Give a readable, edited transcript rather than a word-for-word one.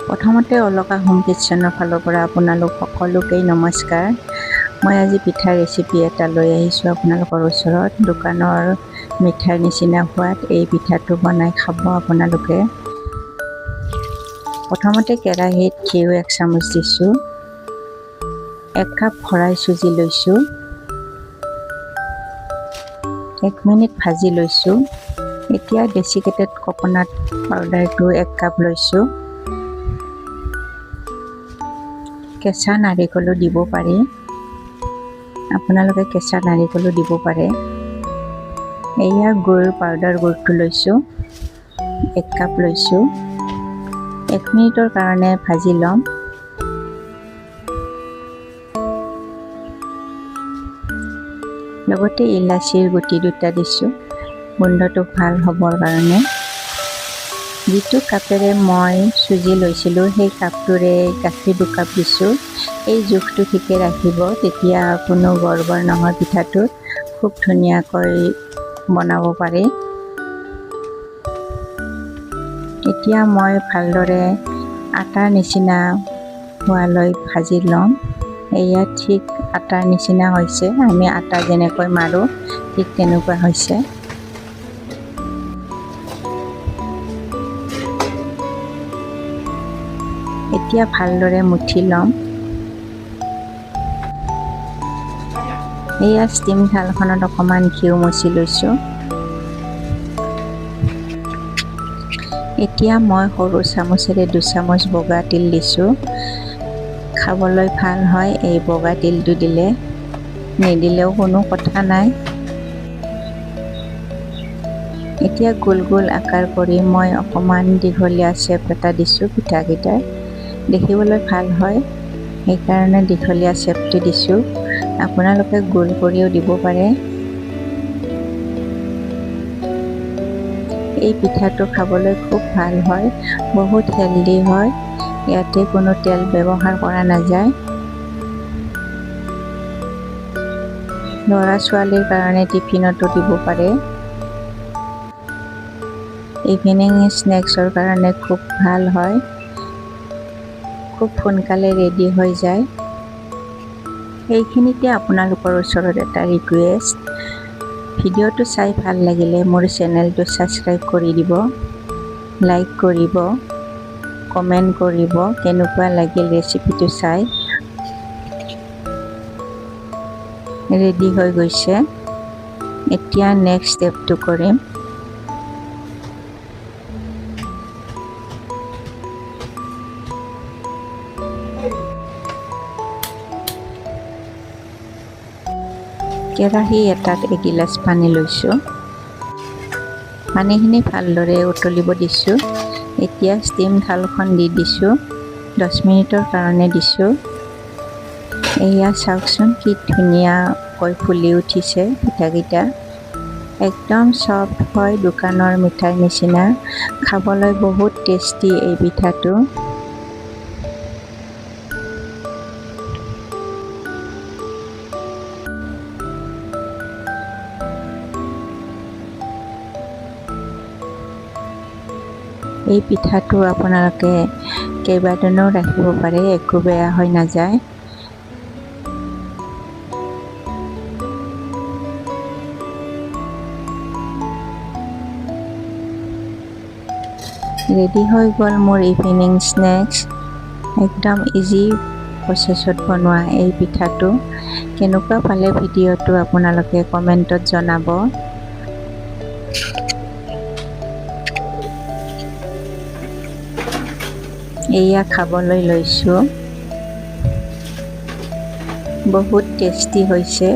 প্ৰথমতে অলকা হোম কিটচেনৰ ফালৰ পৰা আপোনালোক সকলোকেই নমস্কাৰ। মই আজি পিঠাৰ ৰেচিপি এটা লৈ আহিছোঁ আপোনালোকৰ ওচৰত। দোকানৰ মিঠাৰ নিচিনা সোৱাদ এই পিঠাটো বনাই খাব আপোনালোকে। প্ৰথমতে কেৰাহীত ঘিউ 1 চামুচ দিছোঁ। 1 কাপ ভৰাই চুজি লৈছোঁ। 1 মিনিট ভাজি লৈছোঁ। এতিয়া ডেচিকেটেড কোকোনাট পাউডাৰটো 1 কাপ লৈছোঁ। কেঁচা নাৰিকলো দিব পাৰি, আপোনালোকে কেঁচা নাৰিকলো দিব পাৰে। এয়া গুড় পাউডাৰ গুড়টো লৈছোঁ, 1 কাপ লৈছোঁ। 1 মিনিটৰ কাৰণে ভাজি ল'ম। লগতে ইলাচিৰ গুটি 2টা দিছোঁ, গোন্ধটো ভাল হ'বৰ কাৰণে। যিটো কাপেৰে মই চুজি লৈছিলোঁ সেই কাপটোৰে গাখীৰ 2 কাপ দিছোঁ। এই জোখটো ঠিকে ৰাখিব, তেতিয়া কোনো গড়বড় নহয়, পিঠাটো খুব ধুনীয়াকৈ বনাব পাৰি। এতিয়া মই ভালদৰে আটাৰ নিচিনা হোৱালৈ ভাজি ল'ম। এয়া ঠিক আটাৰ নিচিনা হৈছে, আমি আটা যেনেকৈ মাৰোঁ ঠিক তেনেকুৱা হৈছে। এতিয়া ভালদৰে মুঠি ল'ম। এয়া ষ্টিম থালখনত অকণমান ঘিউ মচি লৈছোঁ। এতিয়া মই সৰু চামুচেৰে 2 চামুচ বগা তিল দিছোঁ। খাবলৈ ভাল হয় এই বগা তিলটো দিলে, নিদিলেও কোনো কথা নাই। এতিয়া গোল গোল আকাৰ কৰি মই অকণমান দীঘলীয়া শ্বেপ এটা দিছোঁ পিঠাকেইটাৰ। দেখিবলৈ ভাল হয় সেইকাৰণে দীঘলীয়া শ্বেপটো দিছোঁ, আপোনালোকে গোল কৰিও দিব পাৰে। এই পিঠাটো খাবলৈ খুব ভাল হয়, বহুত হেল্ডি হয়, ইয়াতে কোনো তেল ব্যৱহাৰ কৰা নাযায়। ল'ৰা ছোৱালীৰ কাৰণে টিফিনতো দিব পাৰে। ইভিনিং স্নেক্সৰ কাৰণে খুব ভাল হয়, খুব সোনকালে ৰেডি হৈ যায়। এইখিনিতে আপোনালোকৰ ওচৰত এটা ৰিকুৱেষ্ট, ভিডিঅ'টো চাই ভাল লাগিলে মোৰ চেনেলটো ছাবস্ক্ৰাইব কৰি দিব, লাইক কৰিব, কমেণ্ট কৰিব কেনেকুৱা লাগিল ৰেচিপিটো চাই। ৰেডি হৈ গৈছে, এতিয়া নেক্সট ষ্টেপটো কৰিম। কেৰাহী এটাত এগিলাচ পানী লৈছোঁ। পানীখিনি ভালদৰে উতলিব দিছোঁ। এতিয়া ষ্টিম থালখন দি দিছোঁ, 10 মিনিটৰ কাৰণে দিছোঁ। এয়া চাওকচোন কি ধুনীয়াকৈ ফুলি উঠিছে পিঠাকেইটা, একদম চফ্ট হয়, দোকানৰ মিঠাৰ নিচিনা। খাবলৈ বহুত টেষ্টি এই পিঠাটো। এই পিঠাটো আপোনালোকে কেইবাদিনো ৰাখিব পাৰে, একো বেয়া হৈ নাযায়। ৰেডি হৈ গ'ল মোৰ ইভিনিং স্নেক্স। একদম ইজি প্ৰচেছত বনোৱা এই পিঠাটো। কেনেকুৱা পালে ভিডিঅ'টো আপোনালোকে কমেণ্টত জনাব। এয়া খাবলৈ লৈছোঁ, বহুত টেষ্টি হৈছে।